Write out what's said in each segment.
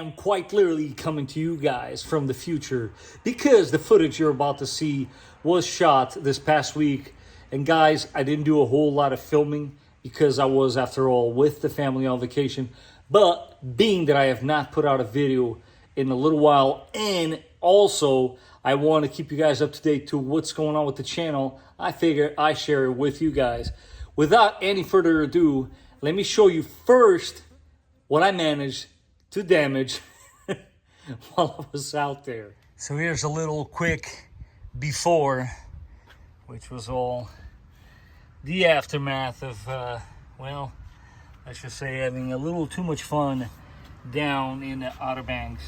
am quite literally coming to you guys from the future because the footage you're about to see was shot this past week. And guys, I didn't do a whole lot of filming because I was, after all, with the family on vacation. But being that I have not put out a video in a little while, and also I want to keep you guys up to date to what's going on with the channel, I figure I share it with you guys. Without any further ado, let me show you first what I managed to damage while I was out there. So here's a little quick before, which was all the aftermath of, well, let's just say having a little too much fun down in the Outer Banks.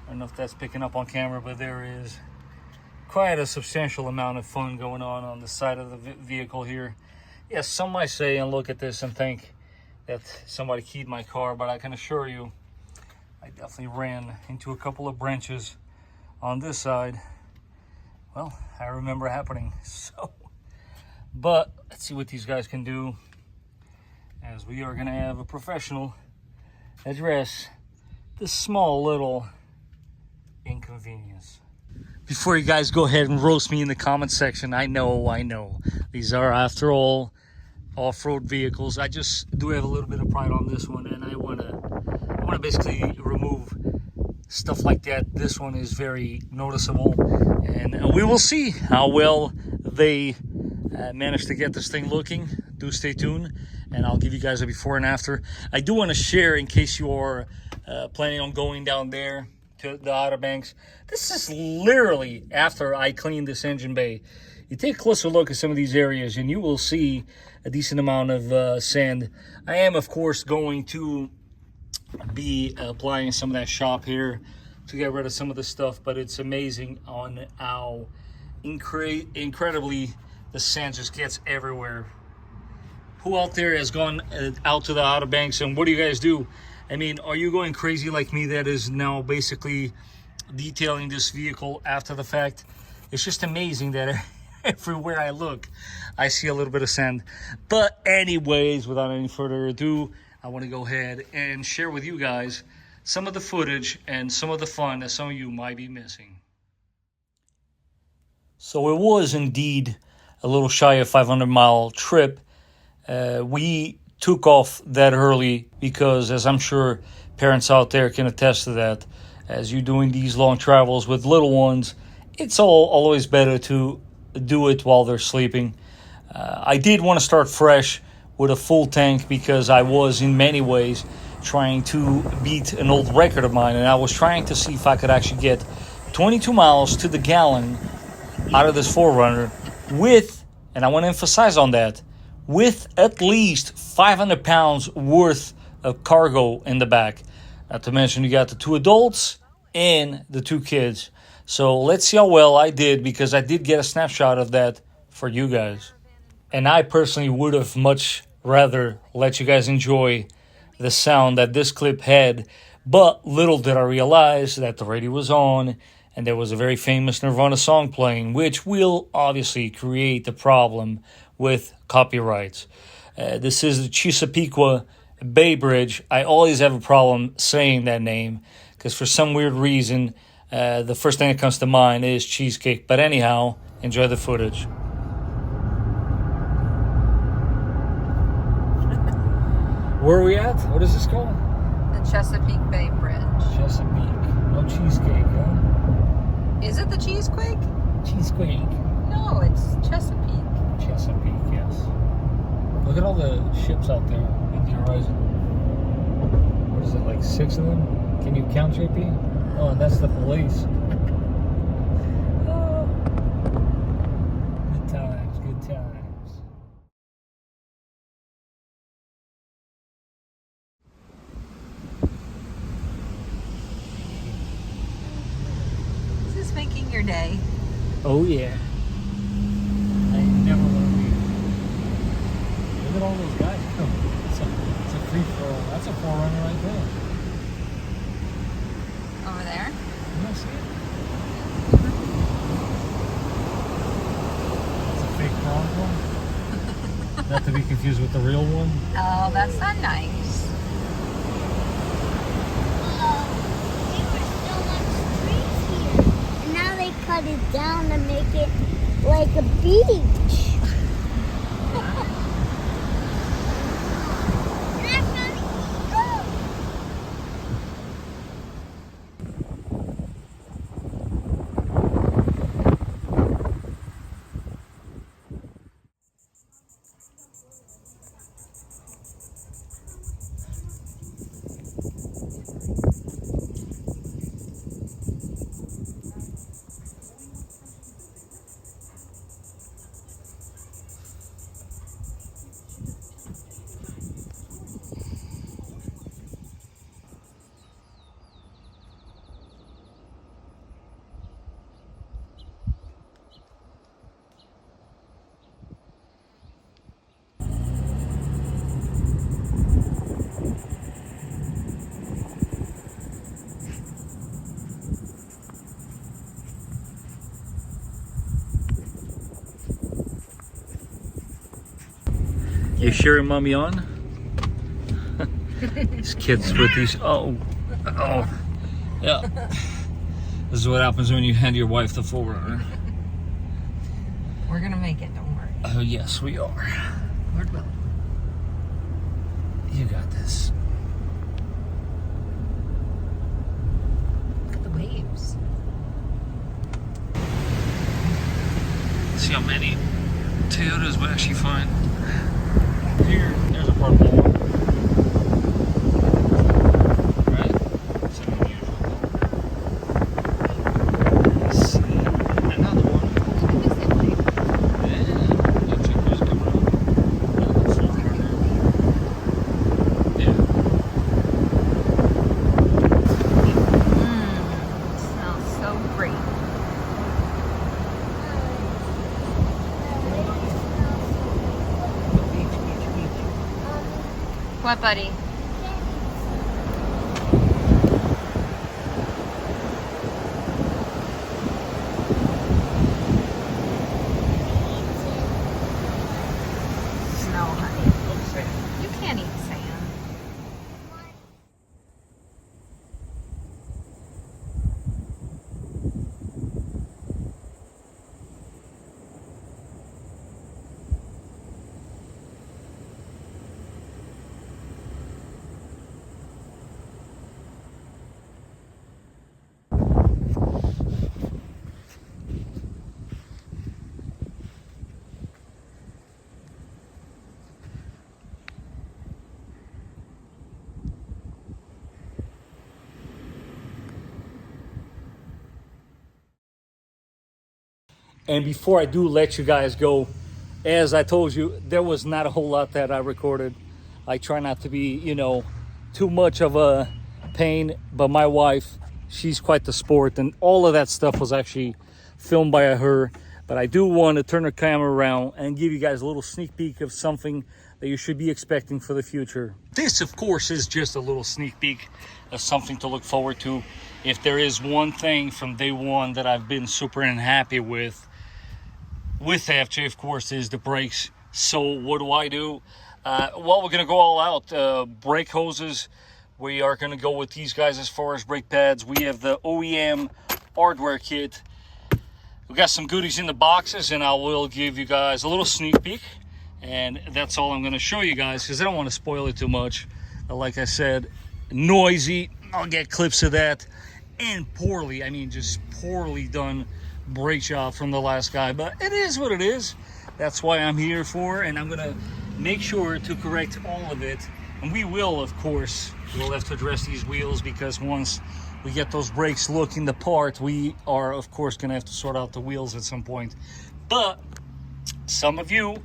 I don't know if that's picking up on camera, but there is quite a substantial amount of fun going on the side of the vehicle here. Yes, some might say and look at this and think that somebody keyed my car, but I can assure you I definitely ran into a couple of branches on this side. Well, I remember happening. So, but let's see what these guys can do, as we are going to have a professional address this small little inconvenience. Before you guys go ahead and roast me in the comment section, I know these are, after all, off-road vehicles. I just do have a little bit of pride on this one, and I want to basically remove stuff like that. This one is very noticeable, and we will see how well they manage to get this thing looking. Do stay tuned, and I'll give you guys a before and after. I do want to share, in case you are planning on going down there to the Outer Banks, this is literally after I cleaned this engine bay. You take a closer look at some of these areas and you will see a decent amount of sand. I am, of course, going to be applying some of that shop here to get rid of some of the stuff, but it's amazing on how incredibly the sand just gets everywhere. Who out there has gone out to the Outer Banks, and what do you guys do? I mean, are you going crazy like me that is now basically detailing this vehicle after the fact? It's just amazing that everywhere I look, I see a little bit of sand. But anyways, without any further ado, I want to go ahead and share with you guys some of the footage and some of the fun that some of you might be missing. So it was indeed a little shy of 500-mile trip. We took off that early because, as I'm sure parents out there can attest to that, as you're doing these long travels with little ones, it's always better to do it while they're sleeping. I did want to start fresh with a full tank because I was in many ways trying to beat an old record of mine, and I was trying to see if I could actually get 22 miles to the gallon out of this 4Runner with, and I want to emphasize on that, with at least 500 pounds worth of cargo in the back. Not to mention you got the 2 adults and the 2 kids. So let's see how well I did, because I did get a snapshot of that for you guys. And I personally would have much rather let you guys enjoy the sound that this clip had. But little did I realize that the radio was on and there was a very famous Nirvana song playing, which will obviously create the problem with copyrights. This is the Chesapeake Bay Bridge. I always have a problem saying that name because for some weird reason, the first thing that comes to mind is cheesecake. But anyhow, enjoy the footage. Where are we at? What is this called? The Chesapeake Bay Bridge. Chesapeake. No cheesecake, huh? Is it the Cheesequake? Cheesecake. No, it's Chesapeake. Chesapeake, yes. Look at all the ships out there in the horizon. What is it, like 6 of them? Can you count, JP? Oh, and that's the police. Oh. Good times, good times. Is this making your day? Oh, yeah. I never want to leave. Look at all those guys. It's a free for all. That's a 4Runner right there. Over there? You don't see it? That's a fake Corolla. Not to be confused with the real one. Oh, that's not nice. cut it down and make it like a beach. You sure, Mommy on? These kids with these. Oh. Yeah. This is what happens when you hand your wife the 4Runner. We're gonna make it, don't worry. Oh, yes, we are. Lord willing. You got this. Look at the waves. See how many Toyotas we actually find. Here, there's a purple one. Right? It's unusual. Let's see. Another one. Yeah. Looks like there's a couple of another 4Runner. Yeah. Smells so great. What, buddy? Snow, honey. You can't eat sand. And before I do let you guys go, as I told you, there was not a whole lot that I recorded. I try not to be, too much of a pain, but my wife, she's quite the sport, and all of that stuff was actually filmed by her. But I do want to turn the camera around and give you guys a little sneak peek of something that you should be expecting for the future. This, of course, is just a little sneak peek of something to look forward to. If there is one thing from day one that I've been super unhappy with FJ, of course, is the brakes. So what do? Well, we're going to go all out. Brake hoses, we are going to go with these guys as far as brake pads. We have the OEM hardware kit. We got some goodies in the boxes, and I will give you guys a little sneak peek. And that's all I'm going to show you guys, because I don't want to spoil it too much. Like I said, noisy. I'll get clips of that. And just poorly done brake job from the last guy, but it is what it is. That's why I'm here for, and I'm gonna make sure to correct all of it. And we will, of course, we'll have to address these wheels, because once we get those brakes looking the part, we are, of course, gonna have to sort out the wheels at some point. But some of you,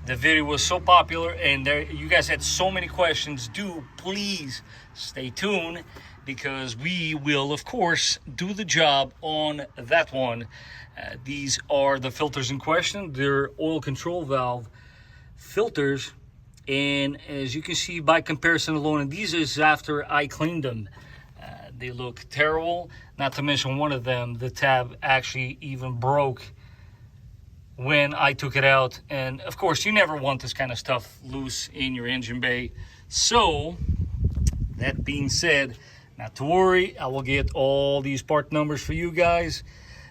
the video was so popular, and you guys had so many questions. Do please stay tuned, because we will, of course, do the job on that one. These are the filters in question. They're oil control valve filters, and as you can see by comparison alone, and these is after I cleaned them, they look terrible. Not to mention, one of them, the tab actually even broke when I took it out. And of course, you never want this kind of stuff loose in your engine bay. So that being said, not to worry, I will get all these part numbers for you guys.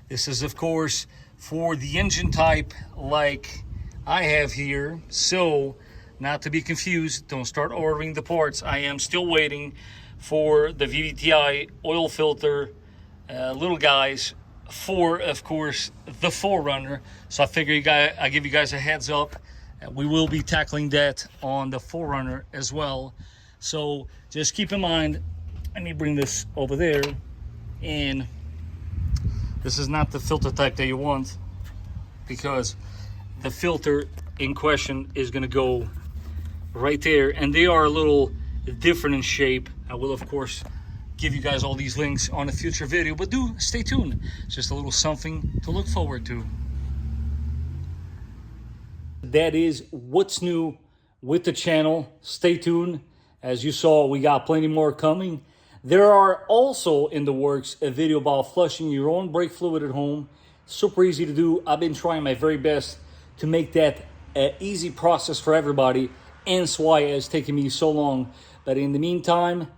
This is, of course, for the engine type like I have here. So, not to be confused, don't start ordering the parts. I am still waiting for the VVTi oil filter little guys for, of course, the 4Runner. So I figure I give you guys a heads up. We will be tackling that on the 4Runner as well. So just keep in mind, let me bring this over there, and this is not the filter type that you want, because the filter in question is going to go right there, and they are a little different in shape. I will, of course, give you guys all these links on a future video, but do stay tuned. It's just a little something to look forward to. That is what's new with the channel. Stay tuned. As you saw, we got plenty more coming. There are also in the works a video about flushing your own brake fluid at home. Super easy to do. I've been trying my very best to make that an easy process for everybody, and that's why it's taken me so long. But in the meantime,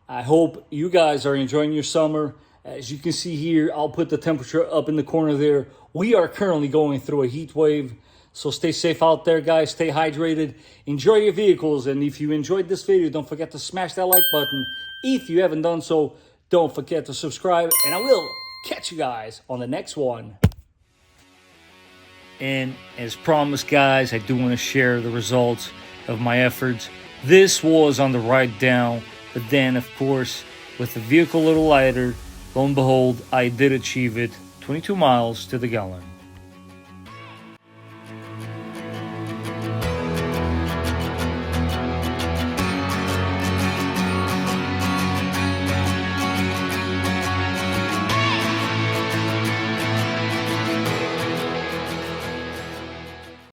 I hope you guys are enjoying your summer. As you can see here, I'll put the temperature up in the corner there. We are currently going through a heat wave. So stay safe out there, guys. Stay hydrated. Enjoy your vehicles. And if you enjoyed this video, don't forget to smash that like button. If you haven't done so, don't forget to subscribe. And I will catch you guys on the next one. And as promised, guys, I do want to share the results of my efforts. This was on the ride down. But then, of course, with the vehicle a little lighter, lo and behold, I did achieve it. 22 miles to the gallon.